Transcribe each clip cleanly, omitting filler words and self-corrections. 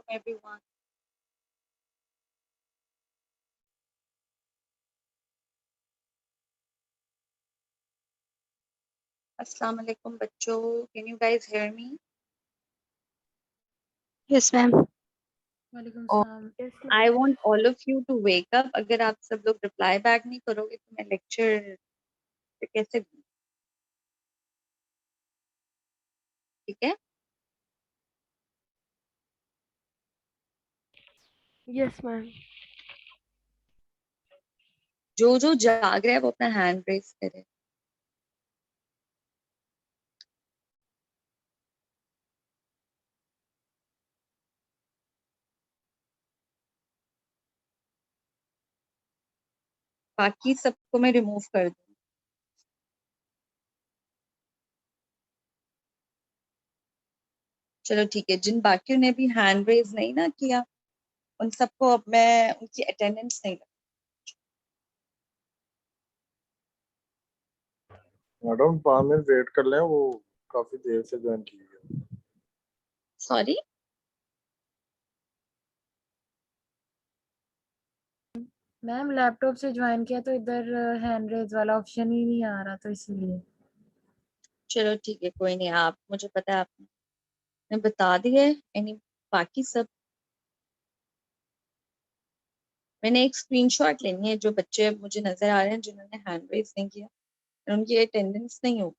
everyone. Assalamu alaikum बच्चों. Can you guys hear me? Yes, ma'am. Oh, I want all of you to wake up. अगर आप सब लोग reply back नहीं करोगे तो मैं lecture पे कैसे दूँ? ठीक है? Yes, ma'am. जो जाग रहा है वो अपना hand raise करे. बाकी सबको मैं रिमूव कर दूँ. चलो ठीक है. जिन बाकियों ने भी hand raise नहीं ना किया उन सबको अब मैं उनकी attendance नहीं. मैडम 5 मिनट वेट कर लें, वो काफी देर से ज्वाइन की है. Sorry. मैम लैपटॉप से ज्वाइन किया तो इधर हैंड रेज वाला ऑप्शन ही नहीं आ रहा, तो इसीलिए. चलो ठीक है, कोई नहीं. आप मुझे पता है आपने बता दिया है. एनी बाकी सब मैंने एक स्क्रीनशॉट लेनी है. जो बच्चे मुझे नजर आ रहे हैं जिन्होंने हैंड रेज नहीं किया उनकी अटेंडेंस नहीं होगी.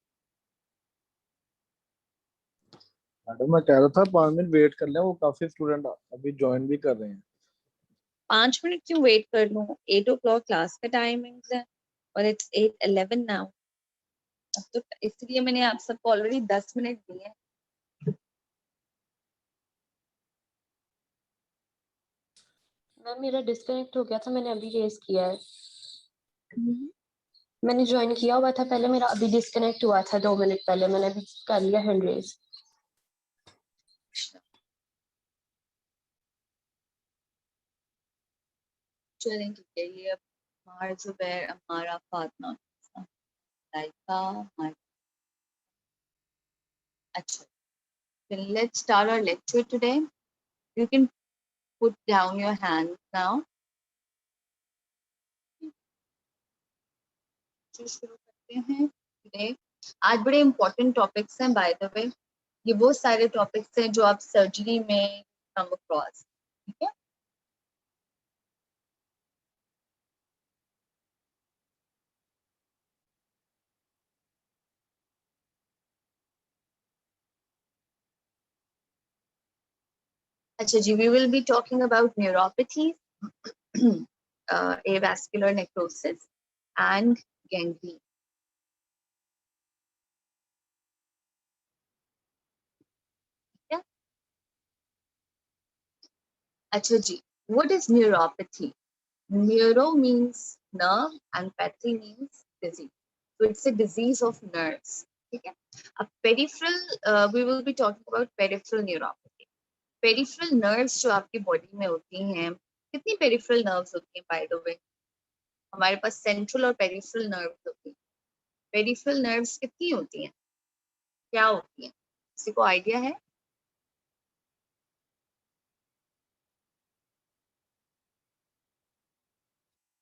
मैडम मैं कह रहा था 5 मिनट वेट कर लें, वो काफी स्टूडेंट अभी ज्वाइन भी कर रहे हैं. 5 मिनट क्यों वेट कर लूं? 8 o'clock क्लास का टाइमिंग है और इट्स 8:11 नाउ. तो इसलिए मैंने आप सबको ऑलरेडी 10 मिनट दिए हैं. मैम मेरा डिस्कनेक्ट हो गया था, मैंने अभी रेज किया है. मैंने ज्वाइन किया हुआ था पहले, मेरा अभी डिस्कनेक्ट हुआ था 2 मिनट पहले. मैंने अभी कर लिया हैंड रेज. चलें ठीक है. ये अब हमारा जुबैर, हमारा फातिमा, लाइका, अच्छा. Then let's start our lecture today. You can put down your hands now. शुरू करते हैं today. आज बड़े important topics हैं by the way. ये वो सारे topics हैं जो आप सर्जरी में come across. ठीक है? अच्छा जी, we will be talking about neuropathy, avascular necrosis and gangrene. ठीक है? अच्छा जी, what is neuropathy? Neuro means nerve and pathy means disease. So it's a disease of nerves. ठीक है? अब peripheral, we will be talking about peripheral neuropathy. Peripheral nerves जो आपकी body में होती हैं, कितनी peripheral nerves होती हैं by the way? हमारे पास central और peripheral nerves होती हैं. Peripheral nerves कितनी होती हैं? क्या होती हैं? किसी को आइडिया है?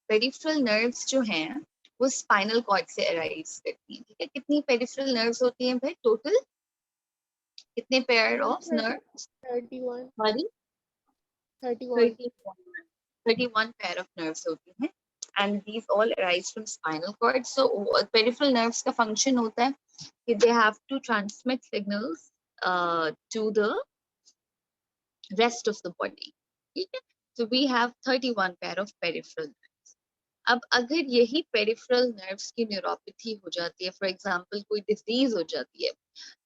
पेरिफेरल नर्व्स जो हैं वो स्पाइनल कॉर्ड से अराइज करती हैं. ठीक है? कितनी पेरिफेरल नर्व्स होती हैं भाई टोटल? कितने pair of nerves? 31. Sorry 31. 31 pair of nerves होती हैं. And these all arise from spinal cord. So peripheral nerves का फंक्शन होता है कि they have to transmit signals to the rest of the body. ठीक है? So we have 31 pair of peripheral. अब अगर यही पेरिफेरल नर्व्स की न्यूरोपैथी हो जाती है, फॉर एग्जांपल कोई डिजीज हो जाती है,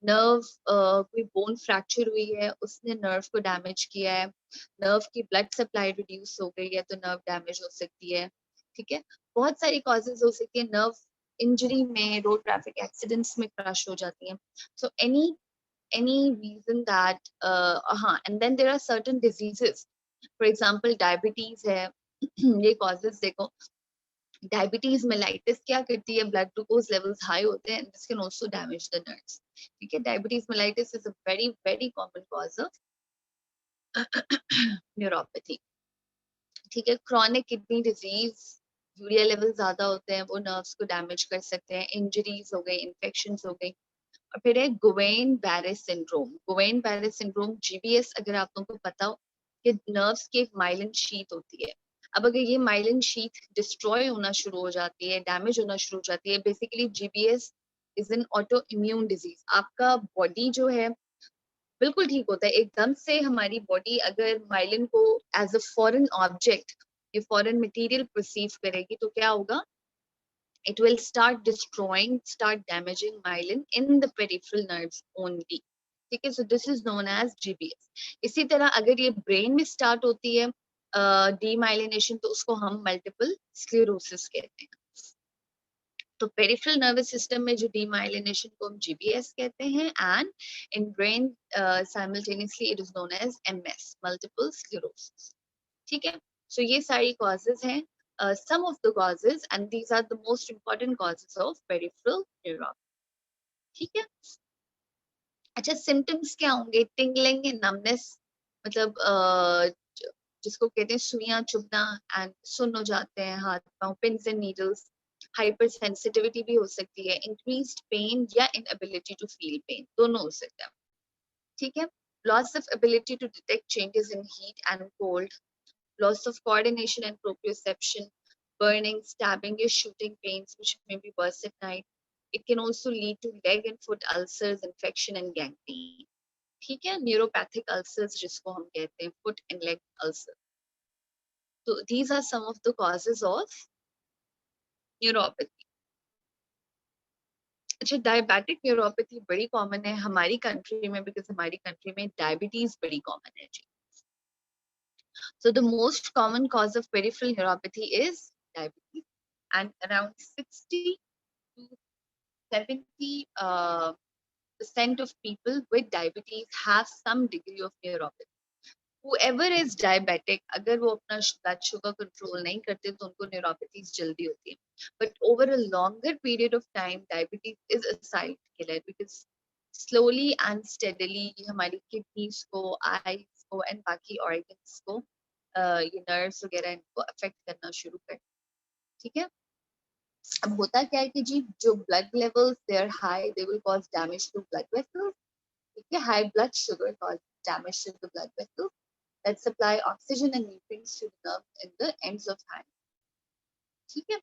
नर्व कोई बोन फ्रैक्चर हुई है, उसने नर्व को डैमेज किया है, नर्व की ब्लड सप्लाई रिड्यूस हो गई है तो नर्व डैमेज हो सकती है. ठीक है? बहुत सारी कॉजेज हो सकती है. नर्व इंजरी में, रोड ट्रैफिक एक्सीडेंट्स में क्रश हो जाती हैं. सो any reason that and then there are certain diseases, for example diabetes है. ये causes देखो, डायबिटीज मेलाइटिस क्या करती है? ब्लड ग्लूकोज लेवल्स हाई होते हैं. This can also damage the nerves. ठीक है? Diabetes mellitus is a very very common cause of neuropathy, ठीक है। Chronic kidney disease, urea level ज्यादा होते हैं, वो नर्व्स को डैमेज कर सकते हैं, इंजरीज हो गई, इन्फेक्शंस हो गई। और फिर है गुवेन बैरे सिंड्रोम। गुवेन बैरे सिंड्रोम, जीबीएस, अगर आप लोगों को पता हो कि नर्व्स की एक माइलिन शीट होती है। अब अगर ये माइलिन शीट डिस्ट्रॉय होना शुरू हो जाती है, डैमेज होना शुरू हो जाती है, basically GBS is an auto immune disease. आपका बॉडी जो है बिल्कुल ठीक होता है एकदम से। हमारी बॉडी अगर माइलिन को एज अ फॉरेन ऑब्जेक्ट, ये फॉरेन मटेरियल परसीव करेगी, तो क्या होगा, it will start destroying, start damaging myelin in the peripheral nerves only, ठीक है। so this is known as GBS। इसी तरह अगर ये ब्रेन में स्टार्ट होती है डीमाइलिनेशन, तो उसको हम मल्टीपल स्क्लेरोसिस कहते हैं। तो पेरिफेरल नर्वस सिस्टम में जो डीमाइलिनेशन को हम जीबीएस कहते हैं, and in brain simultaneously it is known as MS, multiple sclerosis, ठीक है। सो ये सारी कॉजेज हैं, some of the causes, and these are the most important causes of peripheral neuropathy, ठीक है। अच्छा, सिम्टम्स क्या होंगे? टिंगलिंग, नमनेस, मतलब जिसको कहते हैं सुइयां चुभना, एंड सुन्न हो जाते हैं हाथ पांव, pins and needles, hyper sensitivity भी हो सकती है, इंक्रीज्ड पेन या इनएबिलिटी टू फील पेन, दोनों हो सकता है, ठीक है। Loss of ability to detect changes in heat and cold, loss of coordination and proprioception, burning, stabbing, or shooting pains which may be worse at night. It can also lead to leg and foot ulcers, infection and gangrene. ठीक है, neuropathic ulcers जिसको हम कहते हैं foot and leg ulcer. So these are some of the causes of neuropathy. अच्छा, diabetic neuropathy बड़ी common है हमारी कंट्री में, बिकॉज हमारी कंट्री में डायबिटीज बड़ी कॉमन है जी। So the most common cause of peripheral neuropathy is diabetes, and around 60 to 70% of people with diabetes have some degree of neuropathy. Whoever is diabetic, अगर वो अपना blood sugar control नहीं करते तो उनको neuropathies जल्दी होती है। But over a longer period of time, diabetes is a silent killer because slowly and steadily हमारी kidneys को, eyes को and बाकी organs को ये नर्व्स वगैरह इनको अफेक्ट करना शुरू कर, ठीक है। अब होता क्या है कि जी जो blood levels they are high, they will cause damage to blood vessels, ठीक है। High blood sugar cause damage to the blood vessels that supply oxygen and nutrients to the nerve in the ends of hand, ठीक है।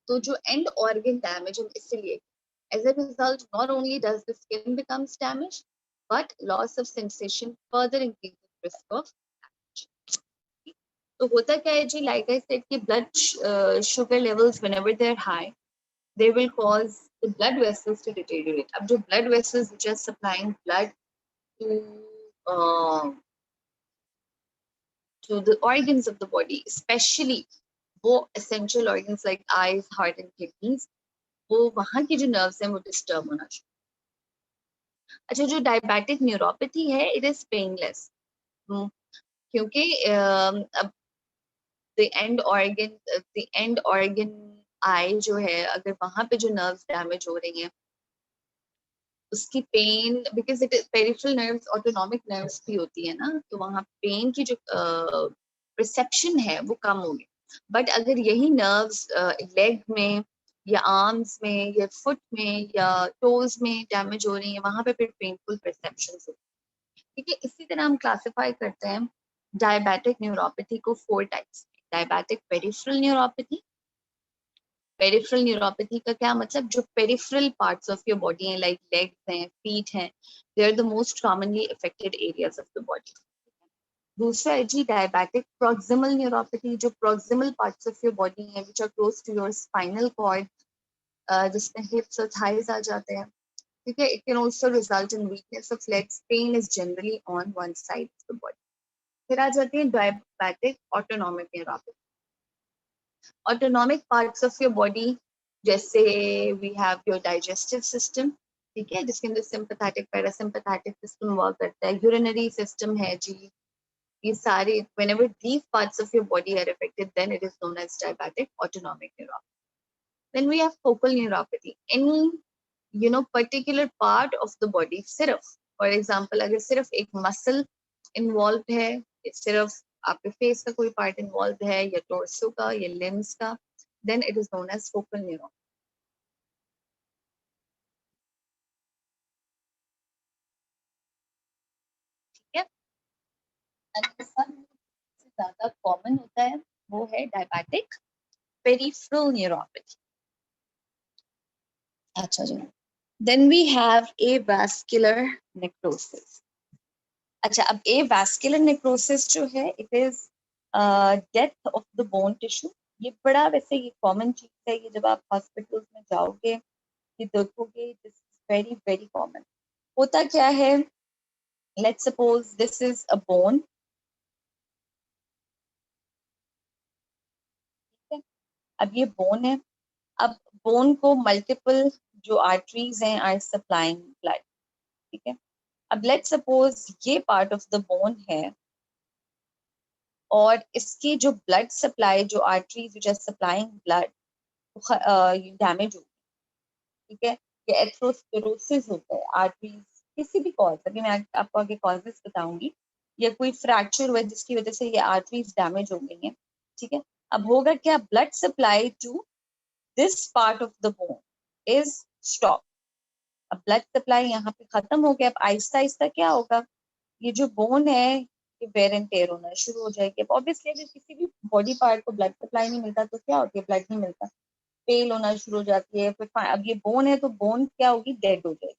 तो जो and organ damage हम इसलिए, as a result not only does the skin becomes damaged but loss of sensation further increases risk of damage। तो होता क्या है जी, लाइक आई सेड कि blood sugar levels whenever they are high, they will cause the blood vessels to deteriorate। अब जो blood vessels which are supplying blood to the organs of the body, especially वो essential organs like eyes, heart and kidneys, वो वहाँ की जो nerves हैं वो disturb होना शुरू। अच्छा, जो diabetic neuropathy है, it is painless, क्योंकि अब the end organ eye जो है, अगर वहां पे जो नर्व्स डैमेज हो रही हैं उसकी pain, because it peripheral nerves autonomic nerves भी होती है ना, तो वहां पेन की जो परसेप्शन है वो कम होगी। बट अगर यही नर्व्स लेग में या आर्म्स में या फुट में या टोज में डैमेज हो रही है, वहां पे फिर पेनफुल परसेप्शंस होती है, ठीक है। इसी तरह हम क्लासिफाई करते हैं डायबिटिक न्यूरोपैथी को 4 types. Diabetic peripheral neuropathy, peripheral neuropathy का क्या मतलब, जो peripheral parts of your body हैं, लाइक लेग्स हैं, फीट हैं, they are the most commonly affected areas of the body. दूसरा है जी डायबिटिक प्रॉक्सिमल न्यूरोपैथी, जो proximal parts of your body हैं which are close to your spinal cord, जिसमें hips और थाइज आ जाते हैं, ठीक है। It can also result in weakness of legs, pain is generally on one side of the body. फिर आ जाती है diabetic autonomic neuropathy. Autonomic parts of your body, जैसे we have your digestive system, ठीक है, जिसके अंदर सिंपैथेटिक पैरासिम्पैथेटिक सिस्टम वर्क करता है, यूरिनरी सिस्टम है जी, ये सारे whenever these parts of your body are affected, then it is known as diabetic autonomic neuropathy. Then we have focal neuropathy, any particular part of the body, सिर्फ, for example अगर सिर्फ एक muscle involve है, सिर्फ आपके face का कोई part involve है या टोर्सो का या लिम्स का, then it is known as focal neuron. ठीक है, सबसे ज्यादा कॉमन होता है वो है डायबिटिक पेरिफेरल न्यूरोपैथी। अच्छा जी, then we have avascular necrosis. अच्छा, अब एवास्कुलर नेक्रोसिस जो है it is death of the bone tissue. ये बड़ा वैसे ये कॉमन चीज है, ये जब आप हॉस्पिटल्स में जाओगे ये देखोगे, this is very very common. होता क्या है, let's suppose this is a bone, अब ये बोन है, अब बोन को मल्टीपल जो आर्टरीज हैं आर सप्लाइंग ब्लड। ठीक है, अब लेट्स सपोज ये पार्ट ऑफ द बोन है और इसकी जो ब्लड सप्लाई, जो arteries which are supplying blood, damage हो, ठीक है, ये एथरोस्क्लेरोसिस होता है आर्टरीज किसी भी कॉज, अभी मैं आपको आगे कॉजेस बताऊंगी, या कोई फ्रैक्चर हुआ जिसकी वजह से ये आर्टरीज डैमेज हो गई हैं। ठीक है, अब होगा क्या, blood supply to this part of the bone is stop. अब ब्लड सप्लाई यहाँ पे खत्म हो गया, अब आहिस्ता आहिस्ता क्या होगा, ये जो बोन है ये वेयर एंड टेयर होना शुरू हो जाएगी। अब ऑब्वियसली अगर किसी भी बॉडी पार्ट को ब्लड सप्लाई नहीं मिलता तो क्या होती है, ब्लड नहीं मिलता, पेल होना शुरू हो जाती है। फिर अब ये बोन है तो बोन क्या होगी, डेड हो जाएगी।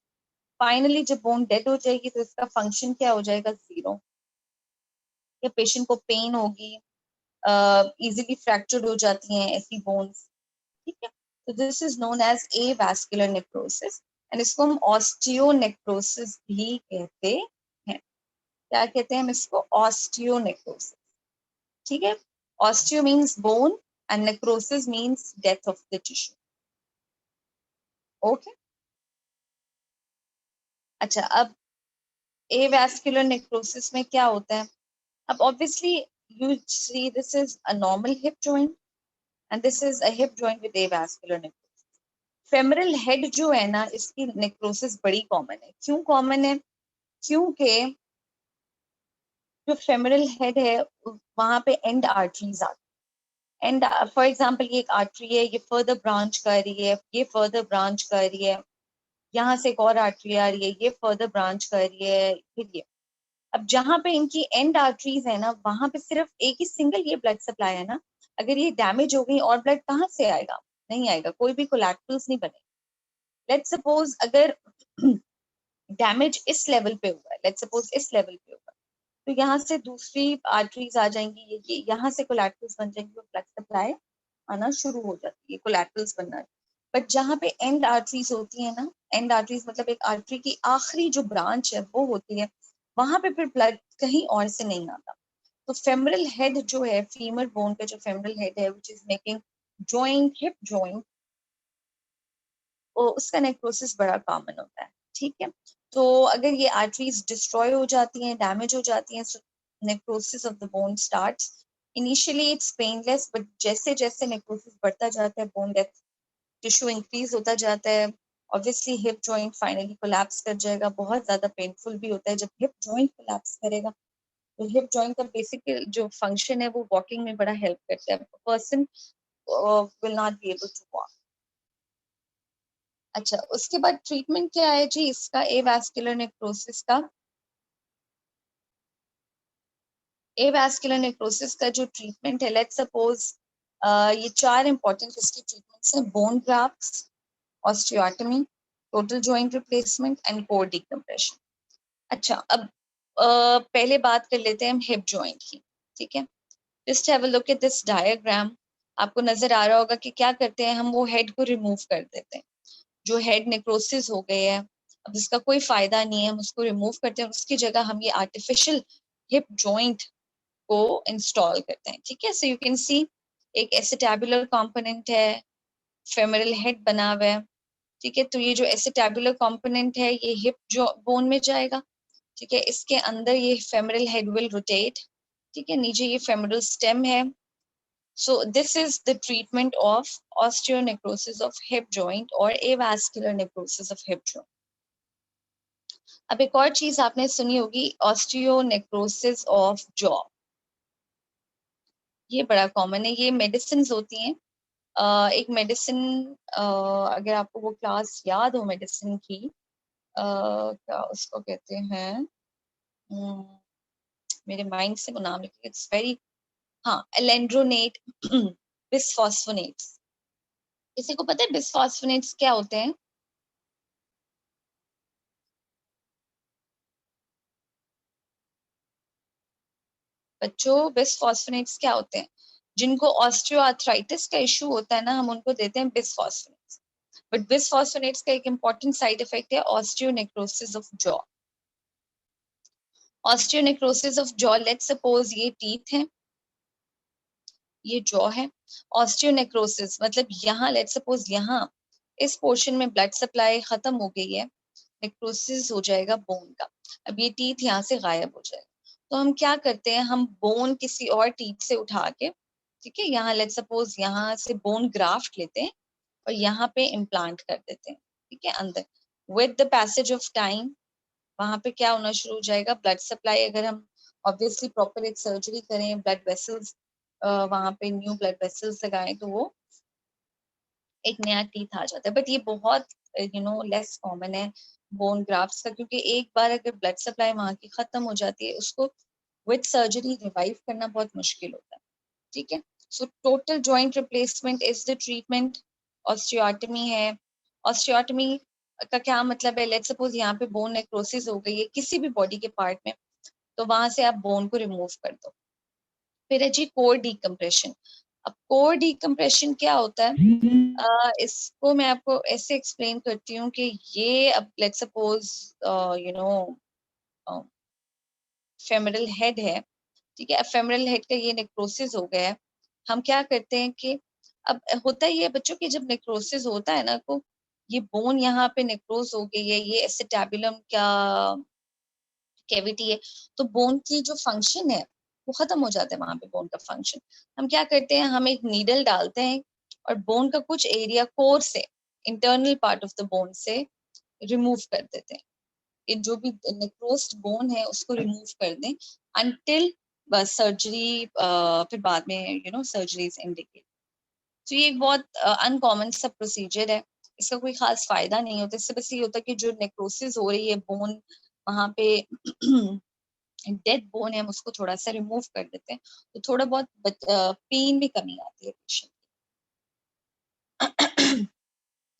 फाइनली जब बोन डेड हो जाएगी तो इसका फंक्शन क्या हो जाएगा, जीरो। या पेशेंट को पेन होगी, इजीली फ्रैक्चर्ड हो जाती हैं ऐसी बोन्स। ठीक है, तो this is known as avascular necrosis and इसको हम ऑस्टियोनेक्रोसिस भी कहते हैं। क्या कहते हैं हम इसको, ऑस्टियोनेक्रोसिस। ठीक है, osteo means bone and necrosis means death of the tissue. Okay, अच्छा, अब एवास्कुलर नेक्रोसिस में क्या होता है, अब obviously you see this is a normal hip joint and this is a hip joint with avascular necrosis. Femoral head जो है ना, इसकी नेक्रोसिस बड़ी कॉमन है। क्यों कॉमन है, क्योंकि जो फेमरल हेड है वहां पे एंड आर्टरीज आती है। एंड फॉर एग्जांपल ये एक आर्टरी है, ये फर्दर ब्रांच कर रही है, ये फर्दर ब्रांच कर रही है, यहाँ से एक और आर्टरी आ रही है, ये फर्दर ब्रांच कर रही है, फिर ये। अब जहां पे इनकी एंड आर्टरीज है ना, वहां पे सिर्फ एक ही सिंगल ये ब्लड सप्लाई है ना, अगर ये डैमेज हो गई और ब्लड कहाँ से आएगा, नहीं आएगा, कोई भी कोलैटरल्स नहीं बने। लेट्स सपोज अगर डैमेज इस लेवल पे हुआ है, लेट्स सपोज इस लेवल पे हुआ, तो यहाँ से दूसरी आर्टरीज आ जाएंगी, ये यहाँ से कोलैटरल्स बन जाएंगी, तो ब्लड सप्लाई आना शुरू हो जाती है, कोलैटरल्स बनना। बट जहाँ पे एंड आर्टरीज होती है ना, एंड आर्टरीज मतलब एक आर्टरी की आखिरी जो ब्रांच है वो होती है, वहां पे फिर ब्लड कहीं और से नहीं आता। तो फेमरल हेड जो है, फीमर बोन का जो फेमरल हेड है which is making joint, hip joint, उसका नेक्रोसिस बड़ा कॉमन होता है। ठीक है, तो अगर ये आर्टरीज डिस्ट्रॉय हो जाती हैं, डैमेज हो जाती हैं, necrosis of the bone starts. Initially it's painless, but जैसे जैसे नेक्रोसिस बढ़ता जाता है, बोन डेथ टिश्यू इंक्रीज होता जाता है, obviously hip joint finally collapse कर जाएगा। बहुत ज्यादा पेनफुल भी होता है जब हिप जॉइंट कोलैप्स करेगा। तो हिप जॉइंट का बेसिक जो फंक्शन है वो वॉकिंग में बड़ा हेल्प करता है, person will not be able to walk. अच्छा, उसके बाद ट्रीटमेंट क्या है जी इसका, एवास्कुलर नेक्रोसिस का। एवास्कुलर नेक्रोसिस का जो ट्रीटमेंट है, लेट्स सपोज ये 4 इंपॉर्टेंट इसकी ट्रीटमेंट्स हैं, bone grafts, osteotomy, total joint replacement and core decompression. अच्छा, अब पहले बात कर लेते हैं हम हिप जॉइंट की। ठीक है, just have a look at this diagram. आपको नजर आ रहा होगा कि क्या करते हैं हम, वो हेड को रिमूव कर देते हैं। जो हेड नेक्रोसिस हो गए है, अब इसका कोई फायदा नहीं है, हम उसको रिमूव करते हैं, उसकी जगह हम ये आर्टिफिशियल हिप जॉइंट को इंस्टॉल करते हैं। ठीक है, सो यू कैन सी एक एसिटैबुलर कंपोनेंट है, फेमरल हेड बना हुआ है। ठीक है, तो ये जो एसिटैबुलर कंपोनेंट है ये हिप जो बोन में जाएगा। ठीक है, इसके अंदर ये फेमरल हेड विल रोटेट। ठीक है, नीचे ये फेमरल स्टेम है। So this is the treatment of osteonecrosis of hip joint or avascular necrosis of hip joint. अब एक और चीज आपने सुनी होगी, ऑस्टियोनेक्रोसिस ऑफ जॉ। ये बड़ा कॉमन है, ये मेडिसिन होती हैं। एक मेडिसिन, अगर आपको वो क्लास याद हो मेडिसिन की, क्या उसको कहते हैं, मेरे माइंड से वो नाम निकले, इट्स वेरी, हाँ, एलेंड्रोनेट बिसफॉस्फोनेट्स। किसी को पता है बिसफॉस्फोनेट्स क्या होते हैं? बच्चों, बिसफॉस्फोनेट्स क्या होते हैं? जिनको ऑस्टियोआर्थराइटिस का इशू होता है ना, हम उनको देते हैं बिसफॉस्फोनेट्स। बट बिसफॉस्फोनेट्स का एक इंपॉर्टेंट साइड इफेक्ट है osteonecrosis of jaw. Osteonecrosis of jaw, let's suppose ये टीथ है, ये जॉ है। ऑस्टियोनेक्रोसिस मतलब यहाँ लेट्स सपोज यहाँ इस पोर्शन में ब्लड सप्लाई खत्म हो गई है, नेक्रोसिस हो जाएगा बोन का। अब ये टीथ यहाँ से गायब हो जाएगा, तो हम क्या करते हैं, हम बोन किसी और टीथ से उठा के, ठीक है, यहाँ लेट्स सपोज यहाँ से बोन ग्राफ्ट लेते हैं और यहाँ पे इम्प्लांट कर देते हैं, ठीक है, अंदर। With the passage of time वहां पे क्या होना शुरू हो जाएगा, ब्लड सप्लाई, अगर हम ऑब्वियसली प्रॉपर एक सर्जरी करें, ब्लड वेसल्स वहां पे न्यू ब्लड वेसल्स लगाएं, तो वो एक नया टीथ आ जाता है। बट ये बहुत लेस कॉमन है बोन ग्राफ्ट्स का, क्योंकि एक बार अगर ब्लड सप्लाई वहां की खत्म हो जाती है, उसको विद सर्जरी रिवाइव करना बहुत मुश्किल होता है, ठीक है। So total joint replacement is the treatment. Osteotomy है। ऑस्टियोटमी का क्या मतलब है, लेट्स सपोज यहाँ पे बोन नेक्रोसिस हो गई है किसी भी बॉडी के पार्ट में, तो वहां से आप बोन को रिमूव कर दो। फिर है जी कोर डीकम्प्रेशन। अब कोर डीकम्प्रेशन क्या होता है, इसको मैं आपको ऐसे एक्सप्लेन करती हूँ कि ये, अब let's suppose you know femoral head है, ठीक है, अब फेमरल हेड का ये नेक्रोसिस हो गया है। हम क्या करते हैं कि अब होता ही है बच्चों की, जब नेक्रोसिस होता है ना, तो ये बोन यहाँ पे नेक्रोज हो गई है, ये एसिटाबुलम का कैविटी है, तो बोन की जो फंक्शन है वो खत्म हो जाता है वहां पे, बोन का फंक्शन। हम क्या करते हैं, हम एक नीडल डालते हैं और बोन का कुछ एरिया कोर से, internal part of the bone से रिमूव कर देते हैं। ये जो भी नेक्रोस्ड बोन है उसको रिमूव कर दें अनटिल सर्जरी, फिर बाद में सर्जरी इज इंडिकेटेड। तो ये एक बहुत अनकॉमन सा प्रोसीजर है, इसका कोई खास फायदा नहीं होता। इससे बस ये होता है कि जो नेक्रोसिस हो रही है बोन वहां पे डेड बोन है, हम उसको थोड़ा सा रिमूव कर देते हैं, तो थोड़ा बहुत पेन में कमी आती है patient.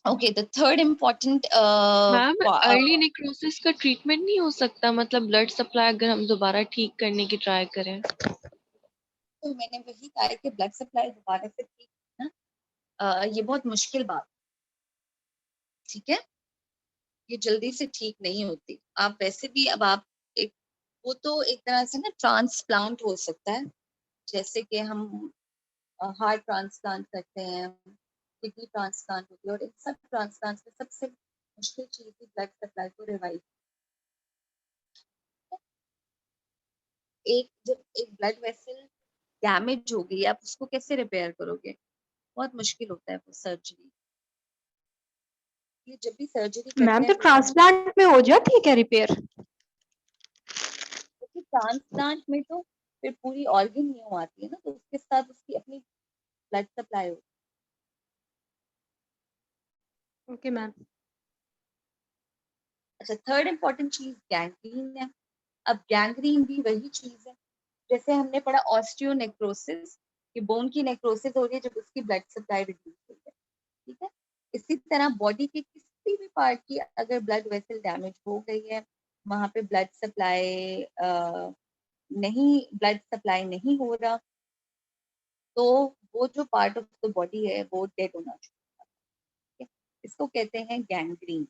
Okay, the third important, ma'am, early necrosis का ट्रीटमेंट नहीं हो सकता, मतलब ब्लड सप्लाई अगर हम दोबारा ठीक करने की ट्राई करें? तो मैंने वही कहा है कि ब्लड सप्लाई दोबारा से ठीक ना, ये बहुत मुश्किल बात, ठीक है, ये जल्दी से ठीक नहीं होती। आप वैसे भी, अब आप एक, वो तो एक तरह से ना ट्रांसप्लांट हो सकता है, जैसे कि हम हार्ट ट्रांसप्लांट करते हैं, किडनी ट्रांसप्लांट होती है, और इन सब ट्रांसप्लांट में सबसे मुश्किल चीज है ब्लड सप्लाई को रिवाइव। जब एक ब्लड वेसल डैमेज हो गई, आप उसको कैसे रिपेयर करोगे, बहुत मुश्किल होता है वो सर्जरी। ये जब भी सर्जरी करते मैम, हैं तो ट्रांसप्लांट में हो जाती है क्या रिपेयर? क्योंकि ट्रांसप्लांट में तो फिर पूरी ऑर्गन न्यू आती है ना, तो उसके साथ उसकी अपनी ब्लड सप्लाई होती ओके मैम। है। अच्छा, थर्ड इम्पोर्टेंट चीज गैंग्रीन है। अब गैंग्रीन भी वही चीज है, जैसे हमने पढ़ा ऑस्टियोनेक्रोसिस, कि बोन की नेक्रोसिस हो रही है जब उसकी ब्लड सप्लाई रिड्यूस हो जाए, ठीक है। इसी तरह बॉडी के किसी भी पार्ट की अगर ब्लड वेसल डैमेज हो गई है, वहां पे ब्लड सप्लाई नहीं हो रहा, तो वो जो पार्ट ऑफ द बॉडी है वो डेड होना शुरू होता है, इसको कहते हैं gangrene.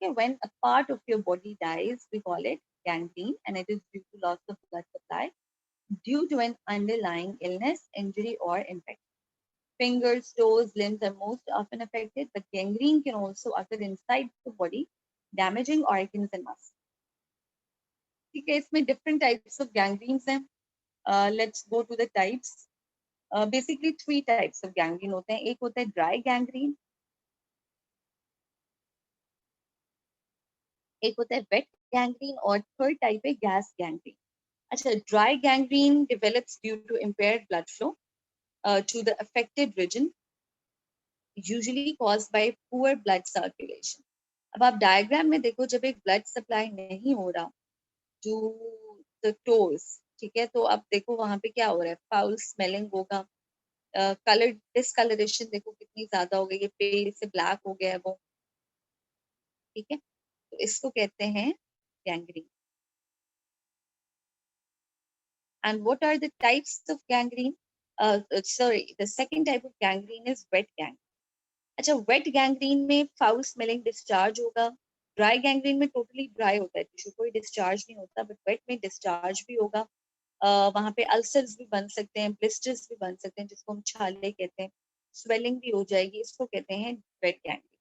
When a part of your body dies, we call it gangrene, and it is due to loss of blood supply due to an underlying illness, injury, or infection. Fingers, toes, limbs are most often affected, but gangrene can also occur inside the body, damaging organs and muscles. ठीक है, इसमें different types of gangrenes हैं. Let's go to the types. Basically, 3 types of gangrene होते हैं. एक होता है dry gangrene, एक होता है wet गैंग्रीन, और थर्ड टाइप है गैस गैंग्रीन। अच्छा, dry gangrene develops due to impaired blood flow to the affected region, usually caused by poor blood circulation. अब आप डायग्राम में देखो, जब एक ब्लड सप्लाई नहीं हो रहा टू द टोज, ठीक है, तो अब देखो वहां पे क्या हो रहा है, फाउल स्मेलिंग होगा, कलर डिसकलरेशन देखो कितनी ज्यादा हो गई है, पेल से ब्लैक हो गया है वो, ठीक है, तो इसको कहते हैं gangrene. And what are the types of gangrene? The second type of gangrene is wet gangrene. अच्छा, वेट गैंग्रीन में फाउल स्मेलिंग डिस्चार्ज होगा। ड्राई गैंग्रीन में टोटली ड्राई होता है टिश्यू, कोई डिस्चार्ज नहीं होता, बट वेट में डिस्चार्ज भी होगा। वहां पे अल्सर्स भी बन सकते हैं, ब्लिस्टर्स भी बन सकते हैं, जिसको हम छाले कहते हैं, स्वेलिंग भी हो जाएगी, इसको कहते हैं वेट गैंग्रीन।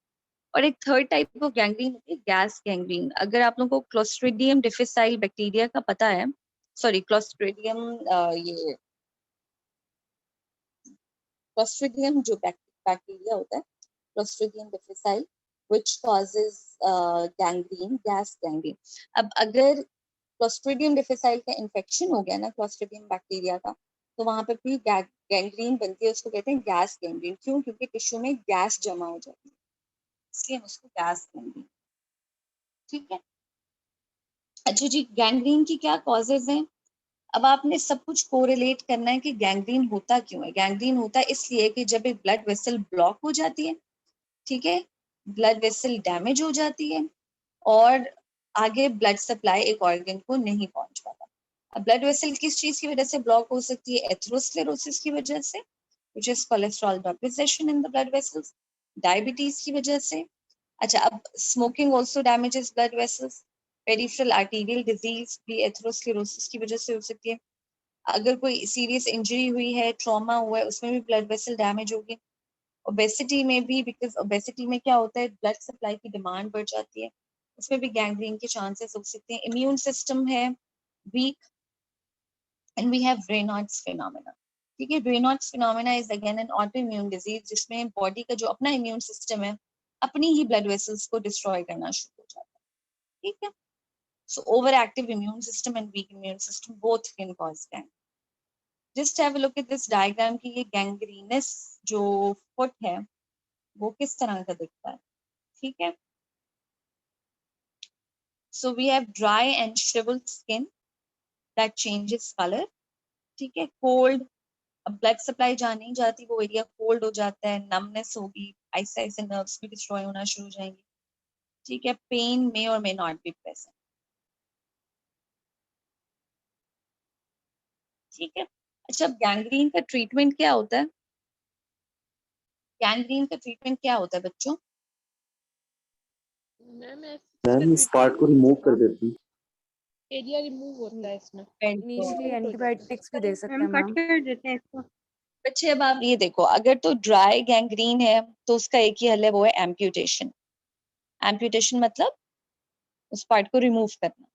और एक थर्ड टाइप ऑफ गैंग्रीन होती है गैस गैंग्रीन। अगर आप लोगों को क्लोस्ट्रिडियम डिफिसाइल बैक्टीरिया का पता है, सॉरी क्लोस्ट्रिडियम, ये क्लोस्ट्रिडियम जो बैक्टीरिया होता है, Clostridium difficile, which causes gangrene, gas gangrene. अब अगर क्लोस्ट्रिडियम डिफिसाइल का इन्फेक्शन हो गया ना क्लोस्ट्रिडियम बैक्टीरिया का, तो वहां पे भी गैंग्रीन बनती है, उसको कहते हैं गैस गैंग्रीन। क्यों? क्योंकि टिश्यू में गैस जमा हो जाती है, इसलिए हम उसको गैस गैंग्रीन, ठीक है। अच्छा जी, गैंग्रीन की क्या कॉजेज हैं? अब आपने सब कुछ कोरिलेट करना है कि गैंग्रीन होता क्यों है। गैंग्रीन होता है इसलिए कि जब एक ब्लड वेसल ब्लॉक हो जाती है, ठीक है, ब्लड वेसल डैमेज हो जाती है और आगे ब्लड सप्लाई एक ऑर्गन को नहीं पहुंच पाता। अब ब्लड वेसल किस चीज की वजह से ब्लॉक हो सकती है? एथेरोस्क्लेरोसिस की वजह से, which is cholesterol deposition in the blood vessels, diabetes की वजह से। अच्छा, अब smoking also damages blood vessels, peripheral arterial disease भी एथेरोस्क्लेरोसिस की वजह से हो सकती है। अगर कोई सीरियस इंजरी हुई है, ट्रॉमा हुआ है, उसमें भी ब्लड वेसल डैमेज होगी। ओबेसिटी में भी, बिकॉज ओबेसिटी में क्या होता है, ब्लड सप्लाई की डिमांड बढ़ जाती है, उसमें भी गैंग्रीन के चांसेस हो सकते हैं। इम्यून सिस्टम है weak, and we have Raynaud's phenomena, ठीक है। Raynaud's phenomena is again an auto immune disease, जिसमें बॉडी का जो अपना इम्यून सिस्टम है अपनी ही ब्लड वेसल्स को डिस्ट्रॉय करना शुरू हो जाता है, ठीक है। So over active immune system and weak immune system both can cause gangrene. Just have a look at this diagram की ये गैंग्रीनस जो फुट है वो किस तरह का दिखता है, ठीक है। So we have dry and shriveled skin that changes color, ठीक है। Cold, अब ब्लड सप्लाई जहाँ नहीं जाती वो एरिया कोल्ड हो जाता है, नमनेस होगी, ऐसे ऐसे नर्व्स भी डिस्ट्रॉय होना शुरू हो जाएंगे, ठीक है। पेन मे और मे नॉट बी प्रेजेंट, ठीक है। अच्छा, अब गैंग्रीन का ट्रीटमेंट क्या होता है? गैंग्रीन का ट्रीटमेंट क्या होता है बच्चों? मैम इस पार्ट को रिमूव कर देती, एरिया रिमूव होता है इसमें। इनिशियली एंटीबायोटिक्स भी दे सकते हैं मैम कट मैम। कर देते हैं इसको। बच्चे अब आप ये देखो, अगर तो ड्राई गैंग्रीन है तो उसका एक ही हल है, वो है एम्प्यूटेशन। एम्प्यूटेशन मतलब उस पार्ट को रिमूव करना,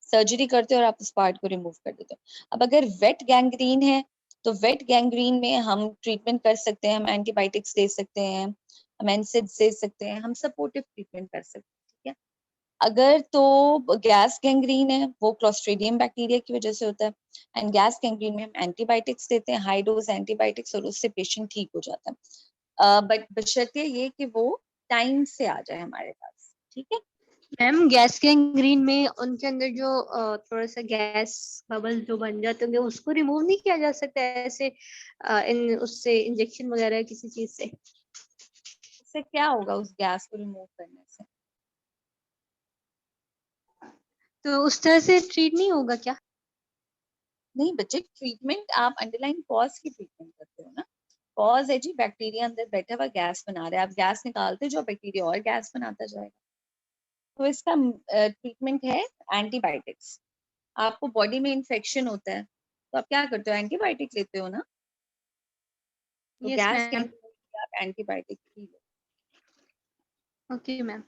सर्जरी करते हो और आप उस पार्ट को रिमूव कर देते हो। अब अगर वेट गैंग्रीन है तो वेट गैंग्रीन में हम ट्रीटमेंट कर सकते हैं, हम एंटीबायोटिक्स दे सकते हैं, हम एनसिड्स दे सकते हैं, हम सपोर्टिव ट्रीटमेंट कर सकते हैं, ठीक है। अगर तो गैस गैंग्रीन है वो क्लोस्ट्रीडियम बैक्टीरिया की वजह से होता है, एंड गैस गैंग्रीन में हम एंटीबायोटिक्स देते हैं, हाई डोज एंटीबायोटिक्स, और उससे पेशेंट ठीक हो जाता है, बट बशर्ते ये कि वो टाइम से आ जाए हमारे पास, ठीक है। मैम गैस गैंग्रीन में उनके अंदर जो थोड़ा सा गैस बबल जो बन जाते होंगे उसको रिमूव नहीं किया जा सकता ऐसे इन उससे इंजेक्शन वगैरह किसी चीज से? इससे क्या होगा उस गैस को रिमूव करने से? तो उस तरह से ट्रीट नहीं होगा क्या? नहीं बच्चे, ट्रीटमेंट आप अंडरलाइन कॉज की ट्रीटमेंट करते हो ना। कॉज है जी, बैक्टीरिया अंदर बैठा हुआ गैस बना रहा है, आप गैस निकालते जो बैक्टीरिया और गैस बनाता जाएगा, तो इसका ट्रीटमेंट है एंटीबायोटिक्स। आपको बॉडी में इन्फेक्शन होता है तो आप क्या करते हो, एंटीबायोटिक लेते हो ना, तो यस गैस के मैम। लिए आप एंटीबायोटिक ही लो। Okay ma'am.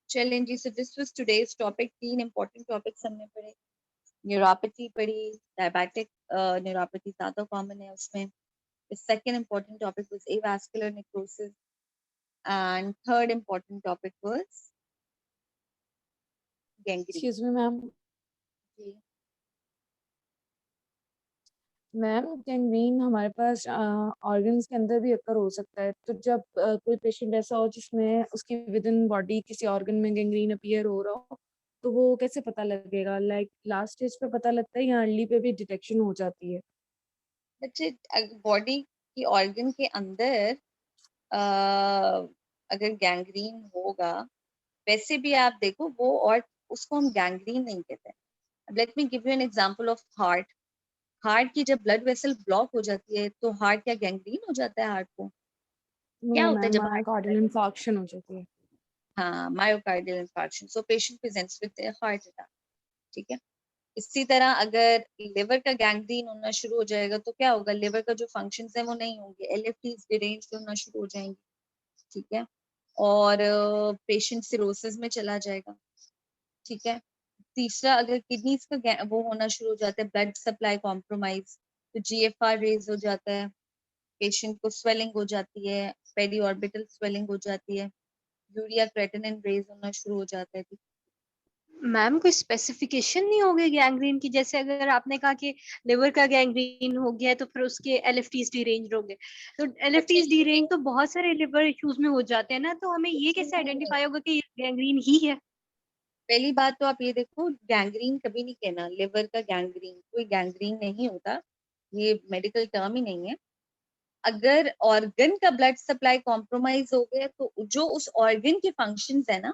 चलें जी, so this was today's topic. 3 important topics हमने पढ़े। न्यूरोपैथी पढ़ी, डायबिटिक न्यूरोपैथी ज्यादा कॉमन है उसमें। The second important topic was avascular necrosis, and third important topic was gangrene. Excuse me ma'am, जी। मैम गैंग्रीन हमारे पास ऑर्गन्स के अंदर भी अकर हो सकता है, तो जब कोई पेशेंट ऐसा हो जिसमें उसकी विद इन बॉडी किसी ऑर्गन में गैंग्रीन अपीयर हो रहा हो, तो वो कैसे पता लगेगा? लाइक लास्ट स्टेज पे पता लगता है या अर्ली पे भी डिटेक्शन हो जाती है? बच्चे बॉडी की ऑर्गन के अंदर अगर गैंग्रीन होगा, वैसे भी आप देखो वो, और उसको हम गैंग्रीन नहीं कहते। Let me give you an example of heart. Heart की जब ब्लड वेसल ब्लॉक हो जाती है तो हार्ट क्या गैंग्रीन हो जाता है? हार्ट को क्या नो होता है मैम, जब हार्ट, मायोकार्डियल इंफार्क्शन हो जाती है। हाँ, myocardial infarction. So patient presents with heart attack. ठीक है। इसी तरह अगर लिवर का गैंग्रीन होना शुरू हो जाएगा तो क्या होगा? लिवर का जो फंक्शंस है वो नहीं होंगे, एलएफटीज डिरेंज होना शुरू हो जाएंगे। ठीक है। और पेशेंट सिरोसिस में चला जाएगा। ठीक है। तीसरा, अगर किडनीज का वो होना शुरू हो जाता है, ब्लड सप्लाई कॉम्प्रोमाइज, तो जीएफआर रेज हो जाता है, पेशेंट को स्वेलिंग हो जाती है, पेरी ऑर्बिटल स्वेलिंग हो जाती है, यूरिया क्रेटिनिन रेज होना शुरू हो जाता है। मैम कोई स्पेसिफिकेशन नहीं होगी गैंग्रीन की? जैसे अगर आपने कहा कि लिवर का गैंग्रीन हो गया है तो फिर उसके एलएफटीज डीरेंज हो गए, तो एलएफटीज डीरेंज तो बहुत सारे लिवर इश्यूज में हो जाते हैं ना, तो हमें ये कैसे आइडेंटिफाई होगा कि ये गैंग्रीन ही है? पहली बात तो आप ये देखो, गैंग्रीन कभी नहीं कहना, लिवर का गैंग्रीन कोई गैंग्रीन नहीं होता, ये मेडिकल टर्म ही नहीं है। अगर ऑर्गन का ब्लड सप्लाई कॉम्प्रोमाइज हो गया तो जो उस ऑर्गन के फंक्शंस है ना,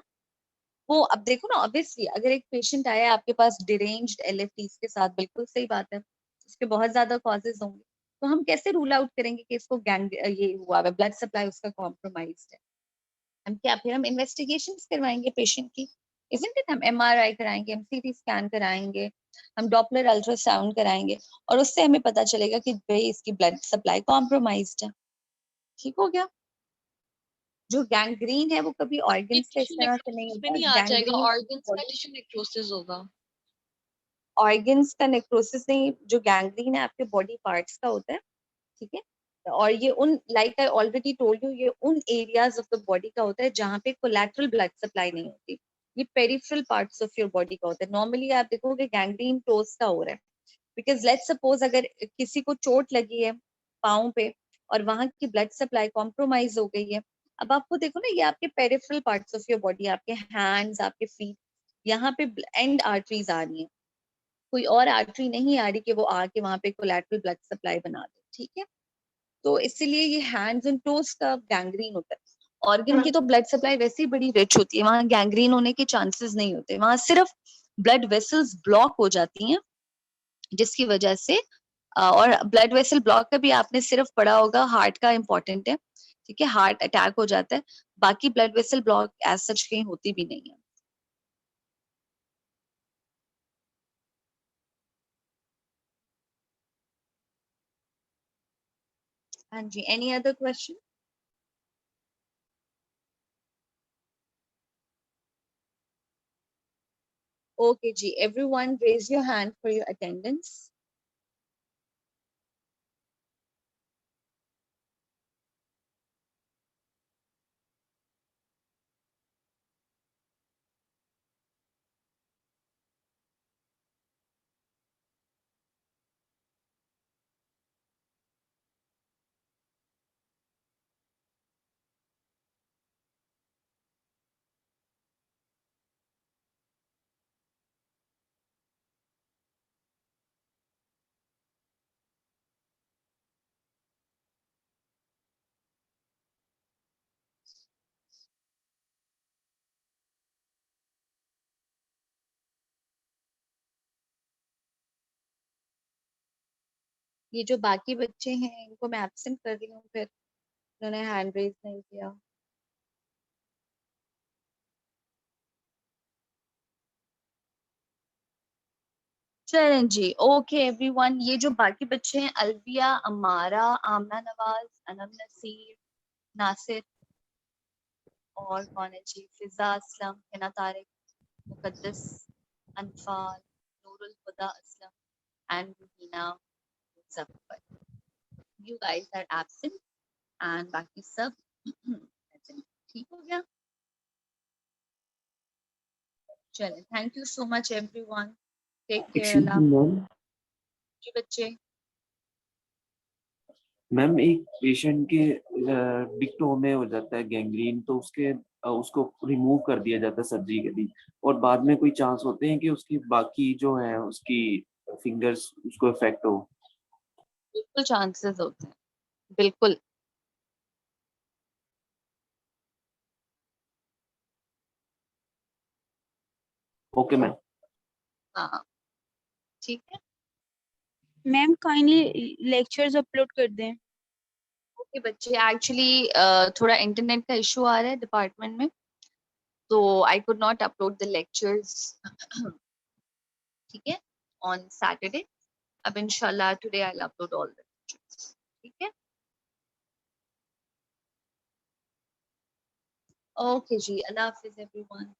वो, अब देखो ना, ऑब्वियसली अगर एक पेशेंट आया आपके पास डिरेंज्ड एलएफटीज के साथ, बिल्कुल सही बात है, उसके बहुत ज्यादा कॉजेज होंगे, तो हम कैसे रूल आउट करेंगे कि इसको गैंग ये हुआ है, ब्लड सप्लाई उसका कॉम्प्रोमाइज्ड है? हम क्या, फिर हम इन्वेस्टिगेशंस करवाएंगे पेशेंट की, इजंट इट? हम एमआरआई कराएंगे, हम सीटी स्कैन कराएंगे, हम डॉपलर अल्ट्रासाउंड कराएंगे, और उससे हमें पता चलेगा कि भाई इसकी ब्लड सप्लाई कॉम्प्रोमाइज्ड है। ठीक हो गया। जो गैंग्रीन है वो कभी ये ऑर्गन्स का इस टिश्यू तरह से नहीं नेक्रोसिस में होता। नहीं आ जाएगा, गैंग्रीन ऑर्गन्स का टिश्यू नेक्रोसिस होगा। ऑर्गन्स का नेक्रोसिस नहीं, जो गैंग्रीन है आपके बॉडी पार्ट्स का होता है। ठीक है। और ये उन, like I already told you, ये उन एरियाज ऑफ द बॉडी का होता है जहाँ पे कोलैटरल ब्लड सप्लाई नहीं होती। ये peripheral parts of your body का होता है। नॉर्मली आप देखोगे गैंग्रीन टोस का हो रहा है, बिकॉज लेट्स सपोज अगर किसी को चोट लगी है पाँव पे और वहां की ब्लड सप्लाई कॉम्प्रोमाइज हो गई है, अब आपको देखो ना, ये आपके peripheral parts of your body, आपके हैंड्स, आपके फीट, यहाँ पे एंड आर्टरीज आ रही है, कोई और आर्टरी नहीं आ रही कि वो आके वहां पे कोलैटरल ब्लड सप्लाई बना दे। ठीक है। तो इसीलिए ये हैंड्स एंड टोस का गैंग्रीन होता है। ऑर्गन की तो ब्लड सप्लाई वैसे ही बड़ी रिच होती है, वहां गैंग्रीन होने के चांसेस नहीं होते, वहां सिर्फ ब्लड वेसल्स ब्लॉक हो जाती हैं, जिसकी वजह से और ब्लड वेसल ब्लॉक का भी आपने सिर्फ पढ़ा होगा, हार्ट का इंपॉर्टेंट है। ठीक है। हार्ट अटैक हो जाता है, बाकी blood vessel block as such कहीं होती भी नहीं है। हाँ जी, एनी अदर क्वेश्चन? Okay जी, everyone raise your hand for your attendance. ये जो बाकी बच्चे हैं इनको मैं एब्सेंट कर रही हूँ, फिर उन्होंने हैंड रेज नहीं किया। चलें जी, ओके एवरीवन। ये जो बाकी बच्चे हैं, अलविया, अमारा, आमना नवाज, अनम नसीर, नासिर, और कौन है जी, फिजा असलम, हिना तारिक, मुकद्दस, अनफाल, नूरुल हुदा Aslam, and Ruhina Zafar. You guys are absent and बाकी सब ठीक हो गया? चले, thank you so much everyone, take care, excuse अल्लाह मी हाफिज़। मैम, जी बच्चे, मैम एक पेशेंट के बिग टो में हो जाता है गैंग्रीन, तो उसको रिमूव कर दिया जाता है सर्जिकली, और बाद में कोई चांस होते हैं कि उसकी बाकी जो है उसकी फिंगर्स उसको इफेक्ट हो? बिल्कुल चांसेस होते हैं, बिल्कुल। Okay ma'am. हाँ, ठीक है। मैम काइंडली लेक्चर्स अपलोड कर दें। ओके बच्चे, एक्चुअली थोड़ा इंटरनेट का इशू आ रहा है डिपार्टमेंट में, तो I could not upload the lectures, ठीक है, ऑन सैटरडे। अब इंशाल्लाह today I will upload all the lectures, ठीक है। ओके जी, अल्लाह हाफिज़ एवरीवन।